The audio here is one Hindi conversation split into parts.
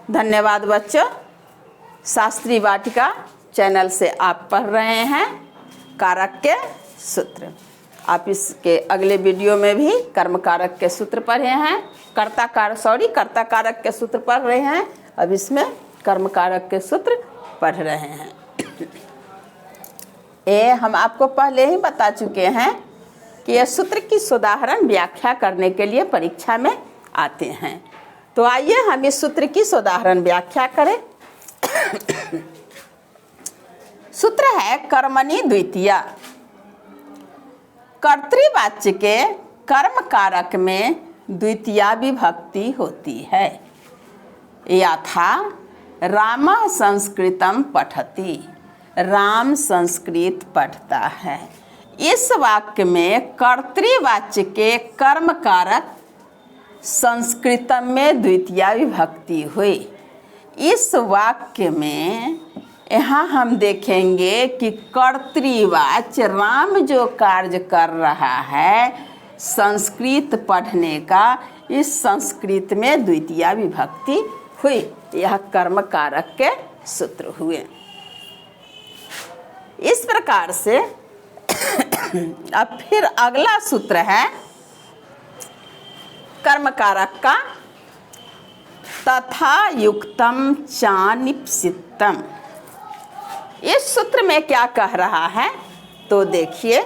धन्यवाद बच्चों। शास्त्री वाटिका चैनल से आप पढ़ रहे हैं कारक के सूत्र। आप इसके अगले वीडियो में भी कर्म कारक के सूत्र पढ़े हैं, कर्ता कारक के सूत्र पढ़ रहे हैं। अब इसमें कर्म कारक के सूत्र पढ़ रहे हैं। ये हम आपको पहले ही बता चुके हैं कि यह सूत्र की उदाहरण व्याख्या करने के लिए परीक्षा में आते हैं। तो आइए हम इस सूत्र की उदाहरण व्याख्या करें। सूत्र है कर्मणि द्वितीया। कर्तृवाच्य के कर्म कारक में द्वितीया विभक्ति होती है। यथा रामः संस्कृतं पठति, राम संस्कृत पढ़ता है। इस वाक्य में कर्तृवाच्य के कर्म कारक संस्कृतम में द्वितीया विभक्ति हुई। इस वाक्य में यहाँ हम देखेंगे कि कर्तृवाच्य राम जो कार्य कर रहा है संस्कृत पढ़ने का, इस संस्कृत में द्वितीया विभक्ति हुई। यह कर्म कारक के सूत्र हुए। इस प्रकार से अब फिर अगला सूत्र है कर्म कारक का तथा युक्तम चानिप्सितम। इस सूत्र में क्या कह रहा है तो देखिए,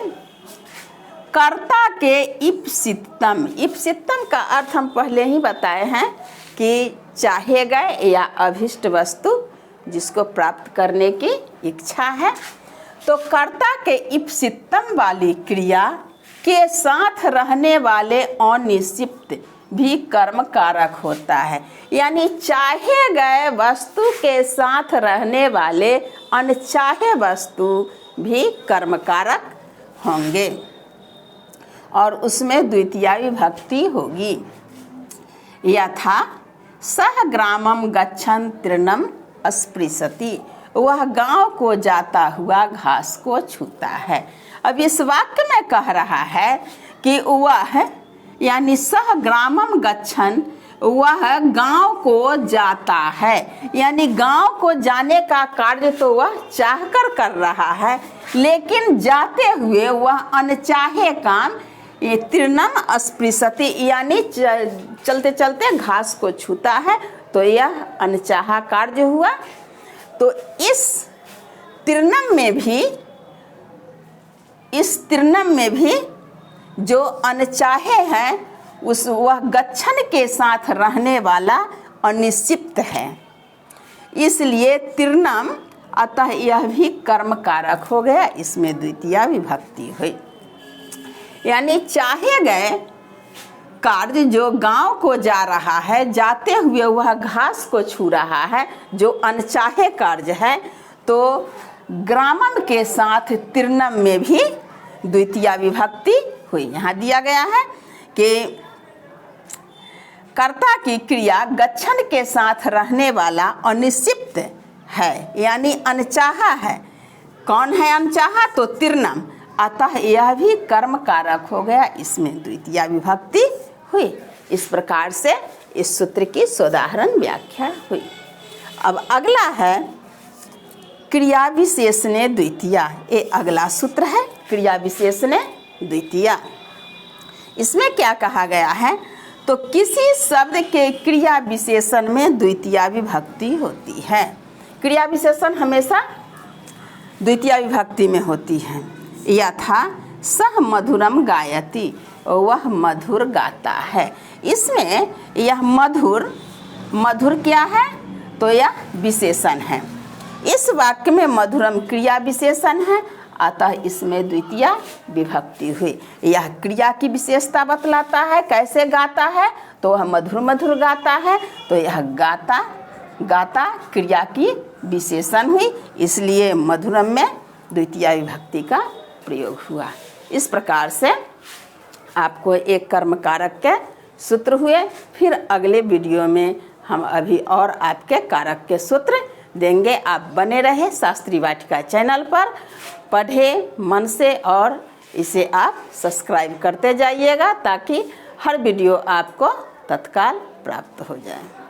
कर्ता के इप्सितम। इप्सितम का अर्थ हम पहले ही बताए हैं कि चाहे गए या अभिष्ट वस्तु जिसको प्राप्त करने की इच्छा है। तो कर्ता के इप्सितम वाली क्रिया के साथ रहने वाले अनिश्चित भी कर्म कारक होता है। यानी चाहे गए वस्तु के साथ रहने वाले अनचाहे वस्तु भी कर्म कारक होंगे और उसमें द्वितीया विभक्ति होगी। यथा सह ग्रामम गच्छन् तृणम अस्पृशति, वह गांव को जाता हुआ घास को छूता है। अब इस वाक्य में कह रहा है कि वह यानी सह ग्रामम गच्छन्, वह गांव को जाता है। यानी गांव को जाने का कार्य तो वह चाहकर कर रहा है, लेकिन जाते हुए वह अनचाहे काम तृणम अस्पृशति यानी चलते चलते घास को छूता है, तो यह अनचाहा कार्य हुआ। तो इस तृणम में भी जो अनचाहे हैं वह गच्छन के साथ रहने वाला अनिश्चित है, इसलिए तृणम, अतः यह भी कर्म कारक हो गया। इसमें द्वितीया विभक्ति हुई। यानी चाहे गए कार्य जो गांव को जा रहा है, जाते हुए वह घास को छू रहा है, जो अनचाहे कार्य है, तो ग्रामम के साथ तृणम में भी द्वितीया विभक्ति हुई। यहाँ दिया गया है कि कर्ता की क्रिया गच्छन के साथ रहने वाला अनिश्चित है, यानी अनचाहा है। कौन है अनचाहा? तो तृणम, अतः यह भी कर्म कारक हो गया। इसमें द्वितीया विभक्ति हुई। इस प्रकार से इस सूत्र की उदाहरण व्याख्या हुई। अब अगला है क्रिया विशेषणे द्वितीया। ये अगला सूत्र है क्रिया विशेषणे द्वितीया। इसमें क्या कहा गया है तो किसी शब्द के क्रिया विशेषण में द्वितीया विभक्ति होती है। क्रिया विशेषण हमेशा द्वितीया विभक्ति में होती है। यथा सह मधुरम गायति, वह मधुर गाता है। इसमें यह मधुर क्या है तो यह विशेषण है। इस वाक्य में मधुरम क्रिया विशेषण है, अतः इसमें द्वितीया विभक्ति हुई। यह क्रिया की विशेषता बतलाता है। कैसे गाता है तो वह मधुर मधुर गाता है, तो यह गाता क्रिया की विशेषण हुई, इसलिए मधुरम में द्वितीया विभक्ति का प्रयोग हुआ। इस प्रकार से आपको एक कर्म कारक के सूत्र हुए। फिर अगले वीडियो में हम अभी और आपके कारक के सूत्र देंगे। आप बने रहे शास्त्री वाटिका चैनल पर, पढ़े मन से और इसे आप सब्सक्राइब करते जाइएगा ताकि हर वीडियो आपको तत्काल प्राप्त हो जाए।